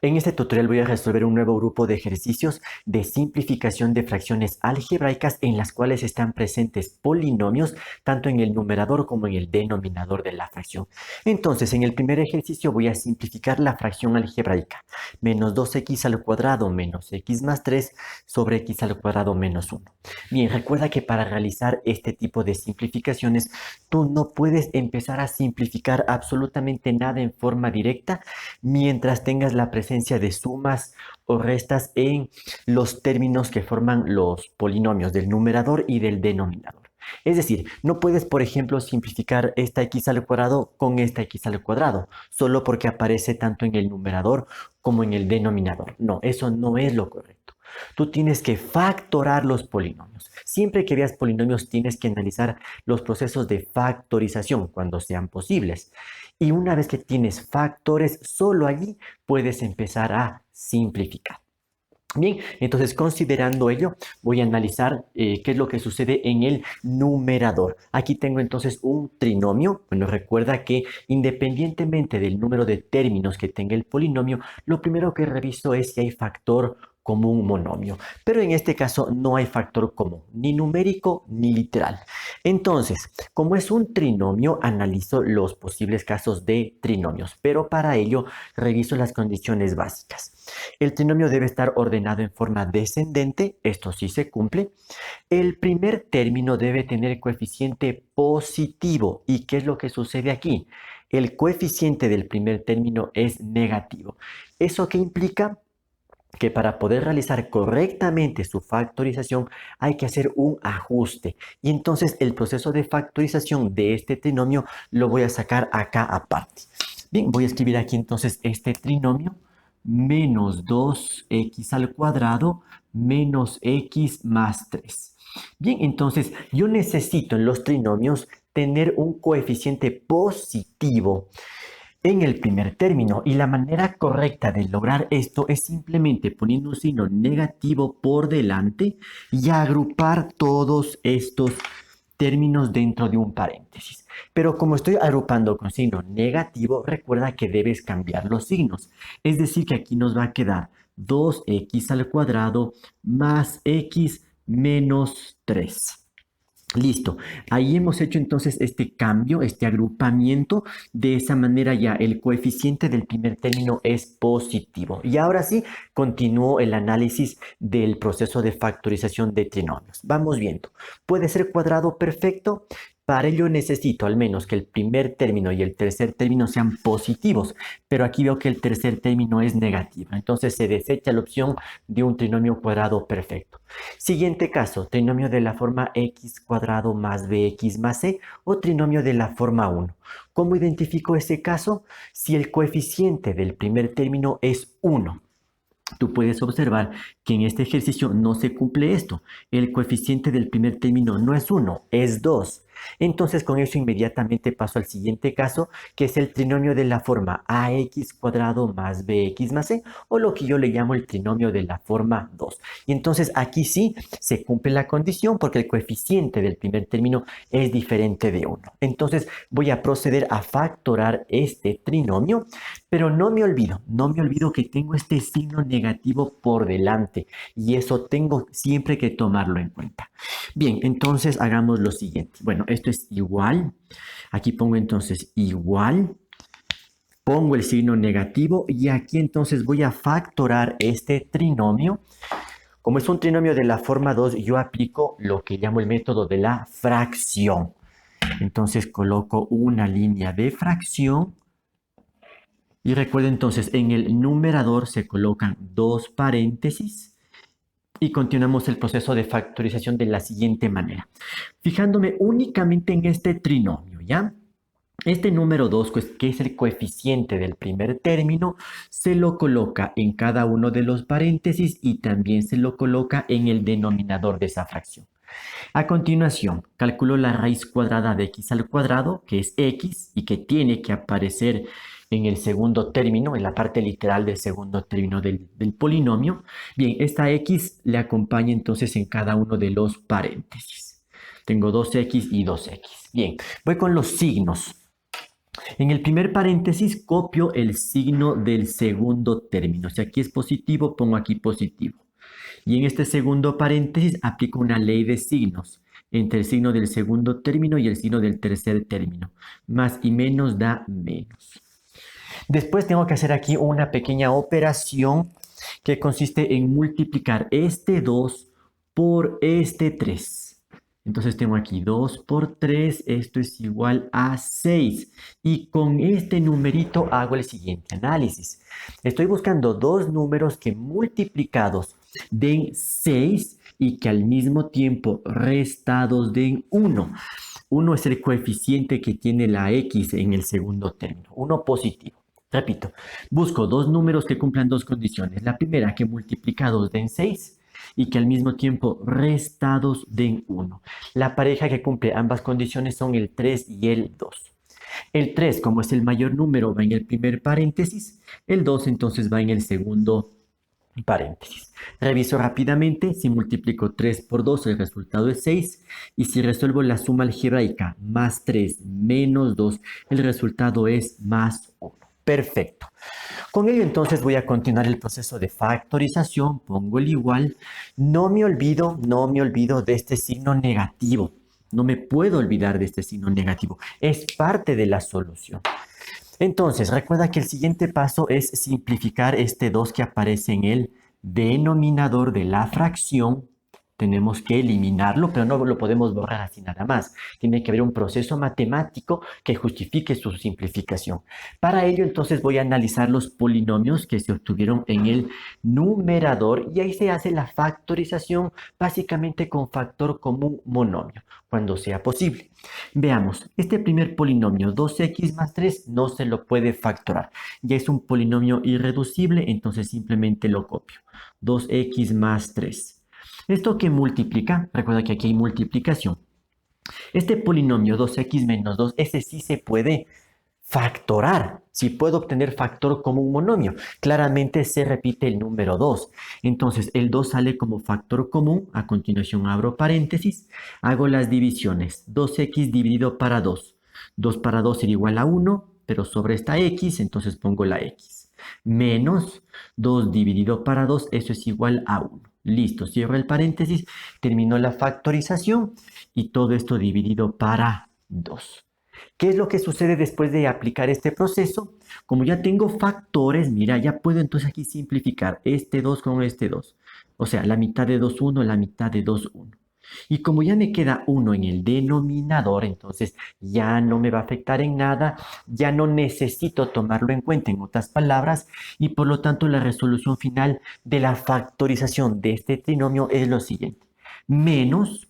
En este tutorial voy a resolver un nuevo grupo de ejercicios de simplificación de fracciones algebraicas en las cuales están presentes polinomios tanto en el numerador como en el denominador de la fracción. Entonces, en el primer ejercicio voy a simplificar la fracción algebraica. Menos 2x al cuadrado menos x más 3 sobre x al cuadrado menos 1. Bien, recuerda que para realizar este tipo de simplificaciones, tú no puedes empezar a simplificar absolutamente nada en forma directa mientras tengas la presencia de sumas o restas en los términos que forman los polinomios del numerador y del denominador. Es decir, no puedes, por ejemplo, simplificar esta x al cuadrado con esta x al cuadrado, solo porque aparece tanto en el numerador como en el denominador. No, eso no es lo correcto. Tú tienes que factorar los polinomios. Siempre que veas polinomios tienes que analizar los procesos de factorización cuando sean posibles. Y una vez que tienes factores, solo allí puedes empezar a simplificar. Bien, entonces considerando ello, voy a analizar qué es lo que sucede en el numerador. Aquí tengo entonces un trinomio. Bueno, recuerda que independientemente del número de términos que tenga el polinomio, lo primero que reviso es si hay factor común monomio. Pero en este caso no hay factor común, ni numérico ni literal. Entonces, como es un trinomio, analizo los posibles casos de trinomios, pero para ello reviso las condiciones básicas. El trinomio debe estar ordenado en forma descendente, esto sí se cumple. El primer término debe tener coeficiente positivo. ¿Y qué es lo que sucede aquí? El coeficiente del primer término es negativo. ¿Eso qué implica? Que para poder realizar correctamente su factorización hay que hacer un ajuste. Y entonces el proceso de factorización de este trinomio lo voy a sacar acá aparte. Bien, voy a escribir aquí entonces este trinomio menos 2x al cuadrado menos x más 3. Bien, entonces yo necesito en los trinomios tener un coeficiente positivo en el primer término, y la manera correcta de lograr esto es simplemente poniendo un signo negativo por delante y agrupar todos estos términos dentro de un paréntesis. Pero como estoy agrupando con signo negativo, recuerda que debes cambiar los signos. Es decir, que aquí nos va a quedar 2x al cuadrado más x menos 3. Listo, ahí hemos hecho entonces este cambio, este agrupamiento. De esa manera ya el coeficiente del primer término es positivo. Y ahora sí, continúo el análisis del proceso de factorización de trinomios. Vamos viendo. ¿Puede ser cuadrado perfecto? Para ello necesito al menos que el primer término y el tercer término sean positivos, pero aquí veo que el tercer término es negativo. Entonces se desecha la opción de un trinomio cuadrado perfecto. Siguiente caso, trinomio de la forma x cuadrado más bx más c o trinomio de la forma 1. ¿Cómo identifico ese caso? Si el coeficiente del primer término es 1. Tú puedes observar que en este ejercicio no se cumple esto. El coeficiente del primer término no es 1, es 2. Entonces con eso inmediatamente paso al siguiente caso, que es el trinomio de la forma ax cuadrado más bx más c, o lo que yo le llamo el trinomio de la forma 2. Y entonces aquí sí se cumple la condición porque el coeficiente del primer término es diferente de 1. Entonces voy a proceder a factorar este trinomio, pero no me olvido que tengo este signo negativo por delante y eso tengo siempre que tomarlo en cuenta. Bien, entonces hagamos lo siguiente. Bueno, esto es igual. Aquí pongo entonces igual. Pongo el signo negativo y aquí entonces voy a factorar este trinomio. Como es un trinomio de la forma 2, yo aplico lo que llamo el método de la fracción. Entonces coloco una línea de fracción. Y recuerda entonces, en el numerador se colocan dos paréntesis y continuamos el proceso de factorización de la siguiente manera. Fijándome únicamente en este trinomio, ¿ya? Este número 2, que es el coeficiente del primer término, se lo coloca en cada uno de los paréntesis y también se lo coloca en el denominador de esa fracción. A continuación, calculo la raíz cuadrada de x al cuadrado, que es x, y que tiene que aparecer en el segundo término, en la parte literal del segundo término del polinomio. Bien, esta x le acompaña entonces en cada uno de los paréntesis. Tengo 2x y 2x. Bien, voy con los signos. En el primer paréntesis copio el signo del segundo término. Si aquí es positivo, pongo aquí positivo. Y en este segundo paréntesis aplico una ley de signos entre el signo del segundo término y el signo del tercer término. Más y menos da menos. Después tengo que hacer aquí una pequeña operación que consiste en multiplicar este 2 por este 3. Entonces tengo aquí 2 por 3, esto es igual a 6. Y con este numerito hago el siguiente análisis. Estoy buscando dos números que multiplicados den 6 y que al mismo tiempo restados den 1. 1 es el coeficiente que tiene la x en el segundo término, 1 positivo. Repito, busco dos números que cumplan dos condiciones. La primera, que multiplicados den 6 y que al mismo tiempo restados den 1. La pareja que cumple ambas condiciones son el 3 y el 2. El 3, como es el mayor número, va en el primer paréntesis. El 2 entonces va en el segundo paréntesis. Reviso rápidamente. Si multiplico 3 por 2, el resultado es 6. Y si resuelvo la suma algebraica más 3 menos 2, el resultado es más 1. Perfecto. Con ello entonces voy a continuar el proceso de factorización. Pongo el igual. No me olvido de este signo negativo. No me puedo olvidar de este signo negativo. Es parte de la solución. Entonces, recuerda que el siguiente paso es simplificar este 2 que aparece en el denominador de la fracción. Tenemos que eliminarlo, pero no lo podemos borrar así nada más. Tiene que haber un proceso matemático que justifique su simplificación. Para ello, entonces, voy a analizar los polinomios que se obtuvieron en el numerador y ahí se hace la factorización básicamente con factor común monomio, cuando sea posible. Veamos, este primer polinomio 2x más 3 no se lo puede factorar. Ya es un polinomio irreducible, entonces simplemente lo copio. 2x más 3. ¿Esto qué multiplica? Recuerda que aquí hay multiplicación. Este polinomio 2x menos 2, ese sí se puede factorar. Si puedo obtener factor como un monomio, claramente se repite el número 2. Entonces el 2 sale como factor común. A continuación abro paréntesis, hago las divisiones. 2x dividido para 2. 2 para 2 sería igual a 1, pero sobre esta x, entonces pongo la x. Menos 2 dividido para 2, eso es igual a 1. Listo, cierro el paréntesis, terminó la factorización y todo esto dividido para 2. ¿Qué es lo que sucede después de aplicar este proceso? Como ya tengo factores, mira, ya puedo entonces aquí simplificar este 2 con este 2. O sea, la mitad de 2, 1, la mitad de 2, 1. Y como ya me queda 1 en el denominador, entonces ya no me va a afectar en nada, ya no necesito tomarlo en cuenta, en otras palabras, y por lo tanto la resolución final de la factorización de este trinomio es lo siguiente. Menos,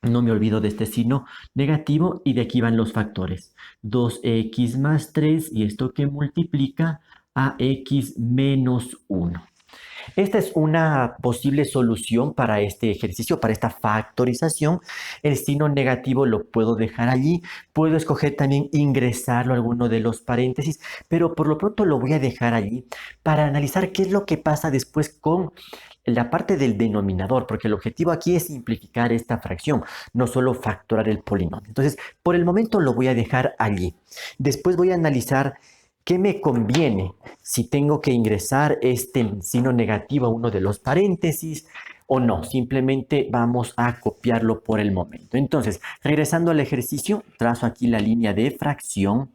no me olvido de este signo negativo y de aquí van los factores. 2x más 3 y esto que multiplica a x menos 1. Esta es una posible solución para este ejercicio, para esta factorización. El signo negativo lo puedo dejar allí. Puedo escoger también ingresarlo a alguno de los paréntesis, pero por lo pronto lo voy a dejar allí para analizar qué es lo que pasa después con la parte del denominador, porque el objetivo aquí es simplificar esta fracción, no solo factorar el polinomio. Entonces, por el momento lo voy a dejar allí. Después voy a analizar qué me conviene, si tengo que ingresar este signo negativo a uno de los paréntesis o no. Simplemente vamos a copiarlo por el momento. Entonces, regresando al ejercicio, trazo aquí la línea de fracción.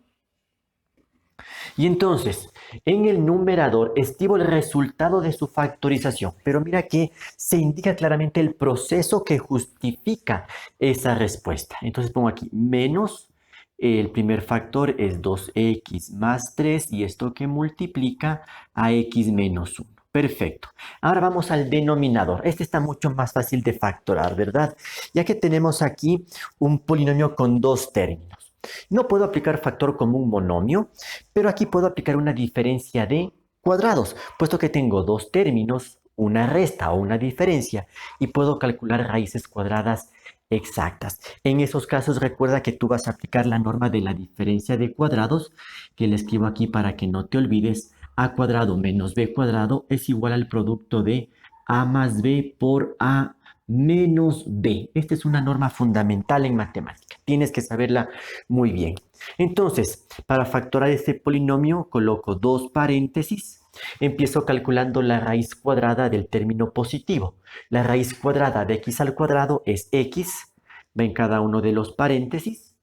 Y entonces, en el numerador estimo el resultado de su factorización, pero mira que se indica claramente el proceso que justifica esa respuesta. Entonces pongo aquí menos, el primer factor es 2x más 3 y esto que multiplica a x menos 1. Perfecto. Ahora vamos al denominador. Este está mucho más fácil de factorar, ¿verdad? Ya que tenemos aquí un polinomio con dos términos. No puedo aplicar factor como un monomio, pero aquí puedo aplicar una diferencia de cuadrados, puesto que tengo dos términos, una resta o una diferencia, y puedo calcular raíces cuadradas exactas. En esos casos recuerda que tú vas a aplicar la norma de la diferencia de cuadrados, que le escribo aquí para que no te olvides. A cuadrado menos b cuadrado es igual al producto de a más b por a menos b. Esta es una norma fundamental en matemática. Tienes que saberla muy bien. Entonces, para factorar este polinomio, coloco dos paréntesis. Empiezo calculando la raíz cuadrada del término positivo. La raíz cuadrada de x al cuadrado es x. Va en cada uno de los paréntesis.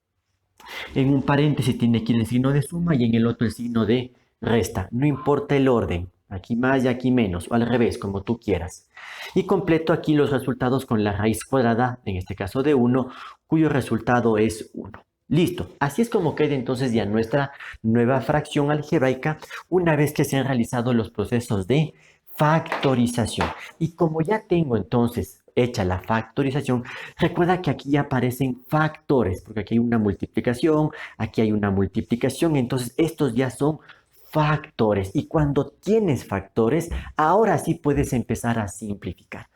En un paréntesis tiene que ir el signo de suma y en el otro el signo de resta. No importa el orden. Aquí más y aquí menos, o al revés, como tú quieras. Y completo aquí los resultados con la raíz cuadrada, en este caso de 1, cuyo resultado es 1. Listo. Así es como queda entonces ya nuestra nueva fracción algebraica una vez que se han realizado los procesos de factorización. Y como ya tengo entonces hecha la factorización, recuerda que aquí ya aparecen factores, porque aquí hay una multiplicación, aquí hay una multiplicación, entonces estos ya son factores. Y cuando tienes factores, ahora sí puedes empezar a simplificar.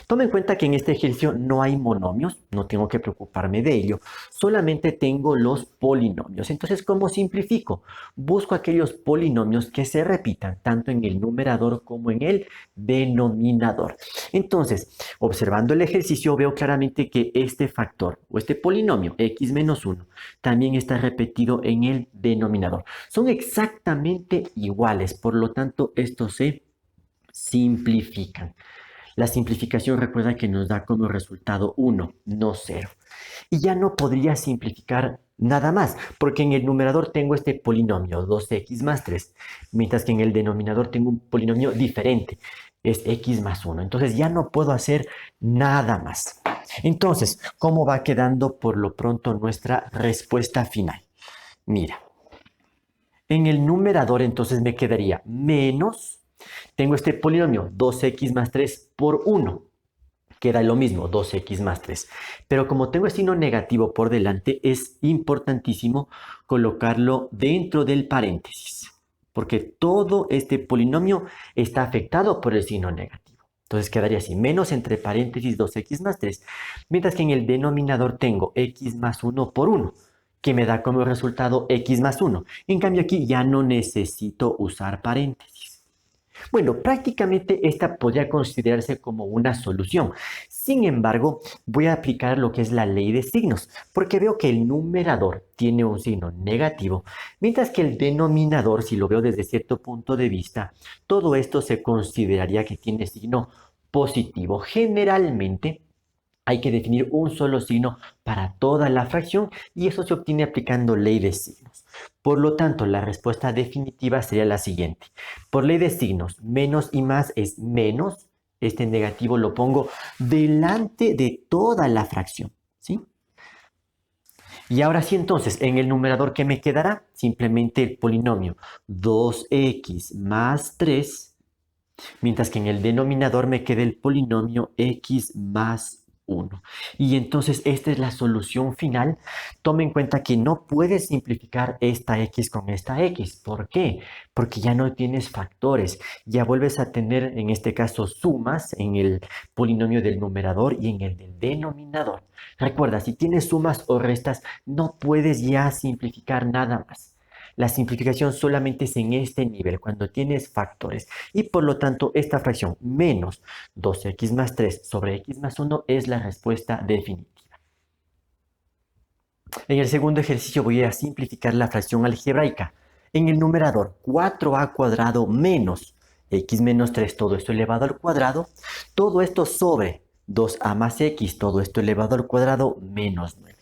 Toma en cuenta que en este ejercicio no hay monomios, no tengo que preocuparme de ello, solamente tengo los polinomios. Entonces, ¿cómo simplifico? Busco aquellos polinomios que se repitan tanto en el numerador como en el denominador. Entonces, observando el ejercicio, veo claramente que este factor o este polinomio x menos 1 también está repetido en el denominador. Son exactamente iguales, por lo tanto, estos se simplifican. La simplificación recuerda que nos da como resultado 1, no 0. Y ya no podría simplificar nada más, porque en el numerador tengo este polinomio, 2x más 3, mientras que en el denominador tengo un polinomio diferente, es x más 1. Entonces ya no puedo hacer nada más. Entonces, ¿cómo va quedando por lo pronto nuestra respuesta final? Mira, en el numerador entonces me quedaría menos. Tengo este polinomio, 2x más 3 por 1. Queda lo mismo, 2x más 3. Pero como tengo el signo negativo por delante, es importantísimo colocarlo dentro del paréntesis. Porque todo este polinomio está afectado por el signo negativo. Entonces quedaría así, menos entre paréntesis 2x más 3. Mientras que en el denominador tengo x más 1 por 1, que me da como resultado x más 1. En cambio aquí ya no necesito usar paréntesis. Bueno, prácticamente esta podría considerarse como una solución. Sin embargo, voy a aplicar lo que es la ley de signos, porque veo que el numerador tiene un signo negativo, mientras que el denominador, si lo veo desde cierto punto de vista, todo esto se consideraría que tiene signo positivo. Generalmente, hay que definir un solo signo para toda la fracción y eso se obtiene aplicando ley de signos. Por lo tanto, la respuesta definitiva sería la siguiente. Por ley de signos, menos y más es menos. Este negativo lo pongo delante de toda la fracción, ¿sí? Y ahora sí, entonces, en el numerador, ¿qué me quedará? Simplemente el polinomio 2x más 3, mientras que en el denominador me queda el polinomio x más 1. Y entonces esta es la solución final. Toma en cuenta que no puedes simplificar esta x con esta x. ¿Por qué? Porque ya no tienes factores. Ya vuelves a tener, en este caso, sumas en el polinomio del numerador y en el del denominador. Recuerda, si tienes sumas o restas, no puedes ya simplificar nada más. La simplificación solamente es en este nivel, cuando tienes factores. Y por lo tanto, esta fracción menos 2x más 3 sobre x más 1 es la respuesta definitiva. En el segundo ejercicio voy a simplificar la fracción algebraica. En el numerador, 4a cuadrado menos x menos 3, todo esto elevado al cuadrado. Todo esto sobre 2a más x, todo esto elevado al cuadrado menos 9.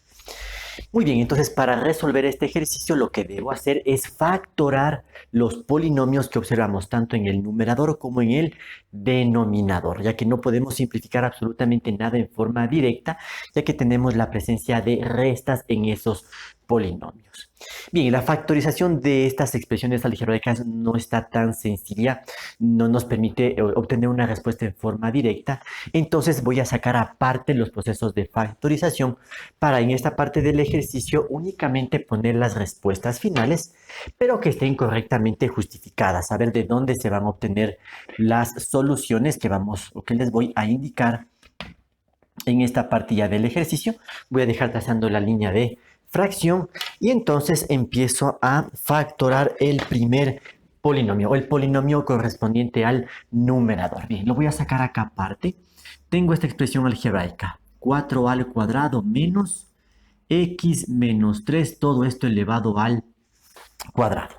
Muy bien, entonces para resolver este ejercicio lo que debo hacer es factorar los polinomios que observamos tanto en el numerador como en el denominador, ya que no podemos simplificar absolutamente nada en forma directa, ya que tenemos la presencia de restas en esos polinomios. Bien, la factorización de estas expresiones algebraicas no está tan sencilla, no nos permite obtener una respuesta en forma directa, entonces voy a sacar aparte los procesos de factorización para en esta parte del ejercicio únicamente poner las respuestas finales, pero que estén correctamente justificadas, saber de dónde se van a obtener las soluciones que vamos o que les voy a indicar en esta partida del ejercicio. Voy a dejar trazando la línea de fracción y entonces empiezo a factorar el primer polinomio o el polinomio correspondiente al numerador. Bien, lo voy a sacar acá aparte tengo esta expresión algebraica, 4a al cuadrado menos x menos 3, todo esto elevado al cuadrado.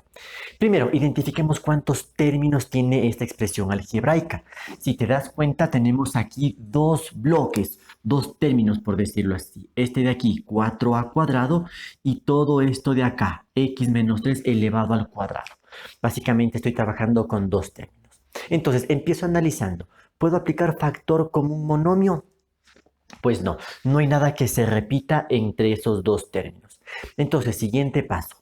Primero, identifiquemos cuántos términos tiene esta expresión algebraica. Si te das cuenta, tenemos aquí dos bloques, dos términos por decirlo así. Este de aquí, 4a cuadrado, y todo esto de acá, x menos 3 elevado al cuadrado. Básicamente estoy trabajando con dos términos. Entonces, empiezo analizando. ¿Puedo aplicar factor como un monomio? Pues no, no hay nada que se repita entre esos dos términos. Entonces, siguiente paso.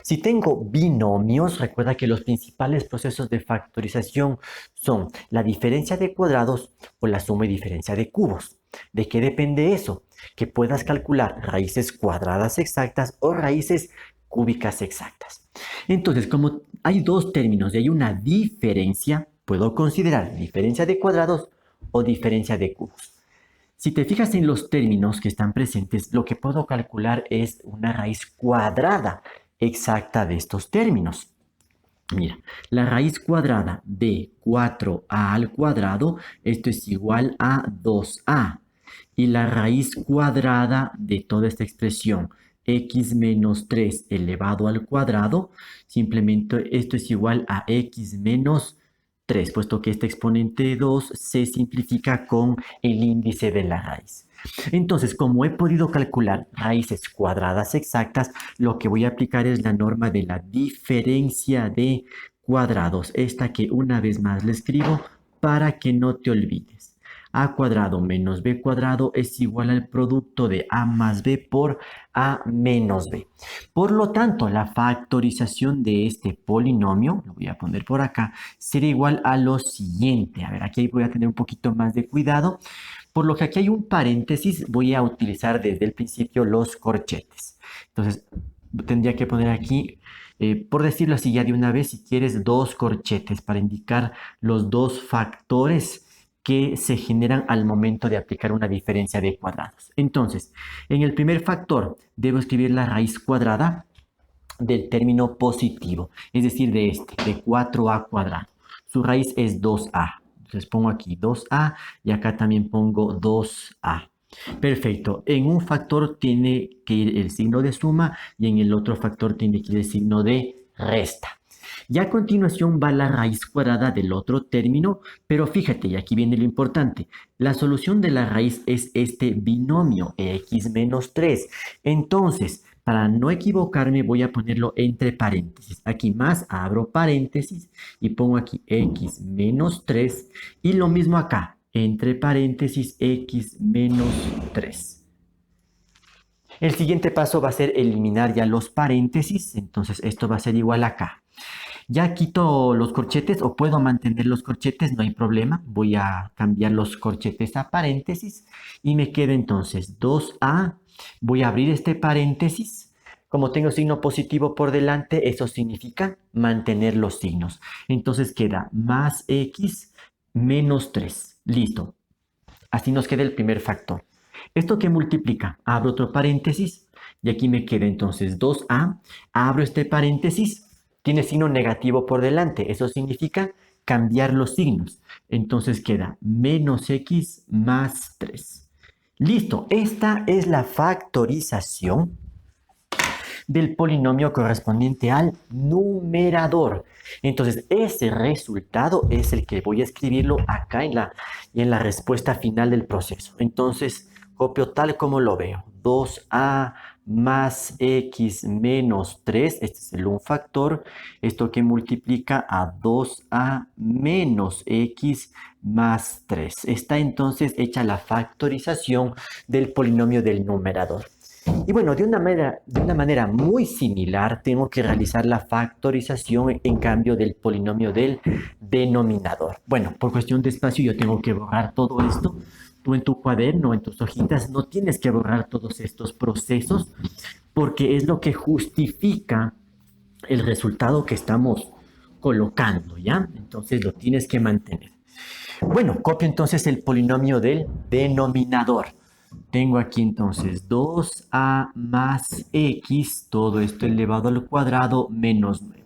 Si tengo binomios, recuerda que los principales procesos de factorización son la diferencia de cuadrados o la suma y diferencia de cubos. ¿De qué depende eso? Que puedas calcular raíces cuadradas exactas o raíces cúbicas exactas. Entonces, como hay dos términos y hay una diferencia, puedo considerar diferencia de cuadrados o diferencia de cubos. Si te fijas en los términos que están presentes, lo que puedo calcular es una raíz cuadrada exacta de estos términos. Mira, la raíz cuadrada de 4a al cuadrado, esto es igual a 2a. Y la raíz cuadrada de toda esta expresión, x menos 3 elevado al cuadrado, simplemente esto es igual a x menos 3, puesto que este exponente 2 se simplifica con el índice de la raíz. Entonces, como he podido calcular raíces cuadradas exactas, lo que voy a aplicar es la norma de la diferencia de cuadrados. Esta que una vez más le escribo para que no te olvides. A cuadrado menos b cuadrado es igual al producto de a más b por a menos b. Por lo tanto, la factorización de este polinomio, lo voy a poner por acá, será igual a lo siguiente. A ver, aquí voy a tener un poquito más de cuidado. Por lo que aquí hay un paréntesis, voy a utilizar desde el principio los corchetes. Entonces, tendría que poner aquí, por decirlo así ya de una vez, si quieres, dos corchetes para indicar los dos factores que se generan al momento de aplicar una diferencia de cuadrados. Entonces, en el primer factor, debo escribir la raíz cuadrada del término positivo, es decir, de este, de 4a cuadrado. Su raíz es 2a. Entonces pongo aquí 2a y acá también pongo 2a. Perfecto. En un factor tiene que ir el signo de suma y en el otro factor tiene que ir el signo de resta. Y a continuación va la raíz cuadrada del otro término, pero fíjate, y aquí viene lo importante, la solución de la raíz es este binomio, x menos 3. Entonces, para no equivocarme, voy a ponerlo entre paréntesis. Aquí más, abro paréntesis y pongo aquí x menos 3. Y lo mismo acá, entre paréntesis, x menos 3. El siguiente paso va a ser eliminar ya los paréntesis, entonces esto va a ser igual acá. Ya quito los corchetes o puedo mantener los corchetes, no hay problema. Voy a cambiar los corchetes a paréntesis y me queda entonces 2a. Voy a abrir este paréntesis. Como tengo signo positivo por delante, eso significa mantener los signos. Entonces queda más x menos 3. Listo. Así nos queda el primer factor. ¿Esto qué multiplica? Abro otro paréntesis y aquí me queda entonces 2a. Abro este paréntesis. Tiene signo negativo por delante. Eso significa cambiar los signos. Entonces queda menos x más 3. Listo. Esta es la factorización del polinomio correspondiente al numerador. Entonces, ese resultado es el que voy a escribirlo acá en la respuesta final del proceso. Entonces, copio tal como lo veo. 2a más x menos 3, este es el un factor, esto que multiplica a 2a menos x más 3. Está entonces hecha la factorización del polinomio del numerador. Y bueno, de una manera muy similar, tengo que realizar la factorización en cambio del polinomio del denominador. Bueno, por cuestión de espacio yo tengo que borrar todo esto. Tú en tu cuaderno, en tus hojitas, no tienes que borrar todos estos procesos porque es lo que justifica el resultado que estamos colocando, ¿ya? Entonces lo tienes que mantener. Bueno, copio entonces el polinomio del denominador. Tengo aquí entonces 2a más x, todo esto elevado al cuadrado, menos 9.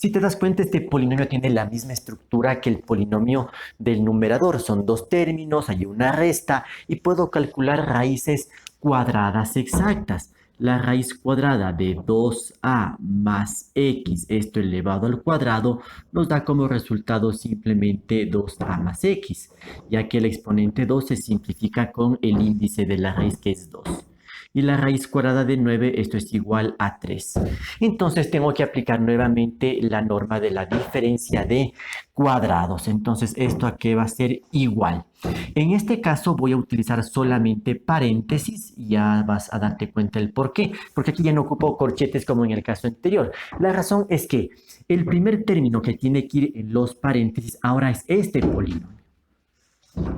Si te das cuenta, este polinomio tiene la misma estructura que el polinomio del numerador. Son dos términos, hay una resta y puedo calcular raíces cuadradas exactas. La raíz cuadrada de 2a más x, esto elevado al cuadrado, nos da como resultado simplemente 2a más x, ya que el exponente 2 se simplifica con el índice de la raíz, que es 2. Y la raíz cuadrada de 9, esto es igual a 3. Entonces tengo que aplicar nuevamente la norma de la diferencia de cuadrados. Entonces esto aquí va a ser igual. En este caso voy a utilizar solamente paréntesis. Ya vas a darte cuenta el por qué. Porque aquí ya no ocupo corchetes como en el caso anterior. La razón es que el primer término que tiene que ir en los paréntesis ahora es este polinomio.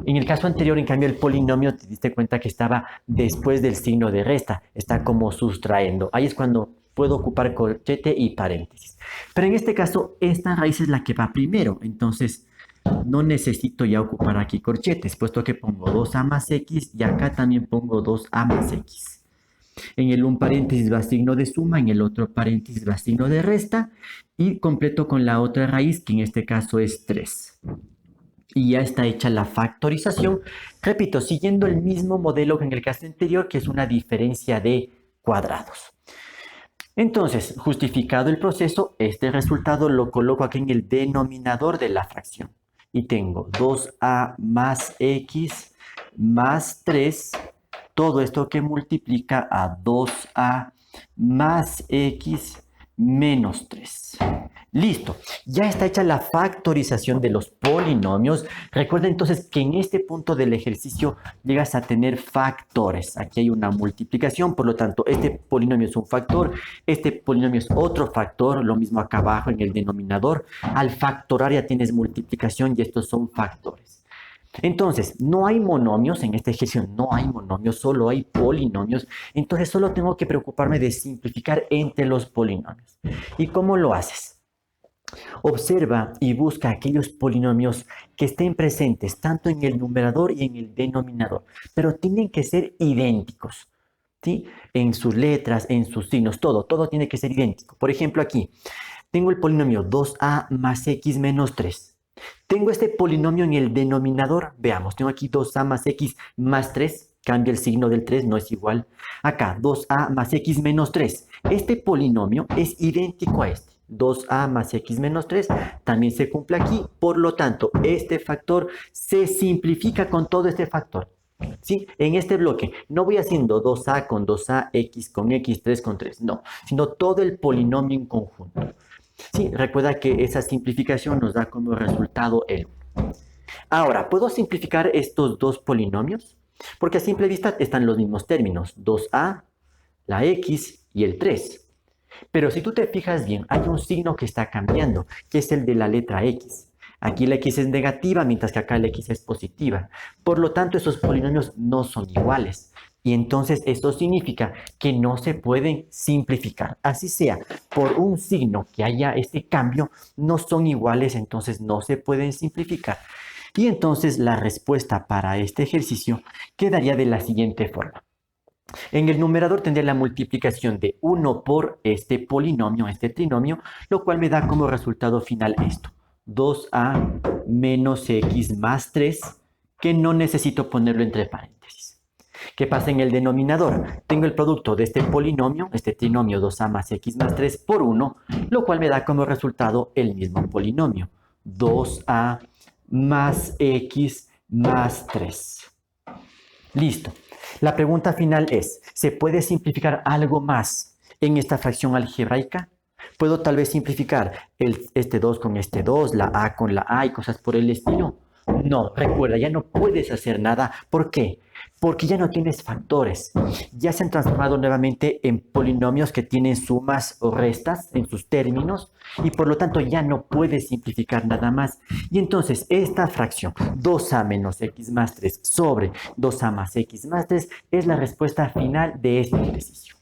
En el caso anterior, en cambio, el polinomio te diste cuenta que estaba después del signo de resta, está como sustrayendo. Ahí es cuando puedo ocupar corchete y paréntesis. Pero en este caso, esta raíz es la que va primero, entonces no necesito ya ocupar aquí corchetes, puesto que pongo 2a más x y acá también pongo 2a más x. En el un paréntesis va signo de suma, en el otro paréntesis va signo de resta y completo con la otra raíz, que en este caso es 3. Y ya está hecha la factorización, repito, siguiendo el mismo modelo que en el caso anterior, que es una diferencia de cuadrados. Entonces, justificado el proceso, este resultado lo coloco aquí en el denominador de la fracción. Y tengo 2a más x más 3, todo esto que multiplica a 2a más x menos 3. Listo, ya está hecha la factorización de los polinomios. Recuerda entonces que en este punto del ejercicio llegas a tener factores. Aquí hay una multiplicación, por lo tanto, este polinomio es un factor, este polinomio es otro factor, lo mismo acá abajo en el denominador. Al factorar ya tienes multiplicación y estos son factores. Entonces, no hay monomios en este ejercicio, no hay monomios, solo hay polinomios. Entonces, solo tengo que preocuparme de simplificar entre los polinomios. ¿Y cómo lo haces? Observa y busca aquellos polinomios que estén presentes tanto en el numerador y en el denominador, pero tienen que ser idénticos, ¿sí? En sus letras, en sus signos, todo tiene que ser idéntico. Por ejemplo, aquí tengo el polinomio 2a más x menos 3. Tengo este polinomio en el denominador, veamos, tengo aquí 2a más x más 3, cambia el signo del 3, no es igual. Acá, 2a más x menos 3. Este polinomio es idéntico a este. 2a más x menos 3 también se cumple aquí, por lo tanto, este factor se simplifica con todo este factor. ¿Sí? En este bloque no voy haciendo 2a con 2a, x con x, 3 con 3, no, sino todo el polinomio en conjunto. Sí, recuerda que esa simplificación nos da como resultado el 1. Ahora, ¿puedo simplificar estos dos polinomios? Porque a simple vista están los mismos términos, 2a, la x y el 3. Pero si tú te fijas bien, hay un signo que está cambiando, que es el de la letra x. Aquí la x es negativa, mientras que acá la x es positiva. Por lo tanto, esos polinomios no son iguales. Y entonces eso significa que no se pueden simplificar. Así sea, por un signo que haya este cambio, no son iguales, entonces no se pueden simplificar. Y entonces la respuesta para este ejercicio quedaría de la siguiente forma. En el numerador tendré la multiplicación de 1 por este polinomio, este trinomio, lo cual me da como resultado final esto. 2a menos x más 3, que no necesito ponerlo entre paréntesis. ¿Qué pasa en el denominador? Tengo el producto de este polinomio, este trinomio 2a más x más 3 por 1, lo cual me da como resultado el mismo polinomio. 2a más x más 3. Listo. La pregunta final es, ¿se puede simplificar algo más en esta fracción algebraica? ¿Puedo tal vez simplificar este 2 con este 2, la a con la a y cosas por el estilo? No, recuerda, ya no puedes hacer nada. ¿Por qué? Porque ya no tienes factores. Ya se han transformado nuevamente en polinomios que tienen sumas o restas en sus términos y por lo tanto ya no puedes simplificar nada más. Y entonces esta fracción 2a menos x más 3 sobre 2a más x más 3 es la respuesta final de este ejercicio.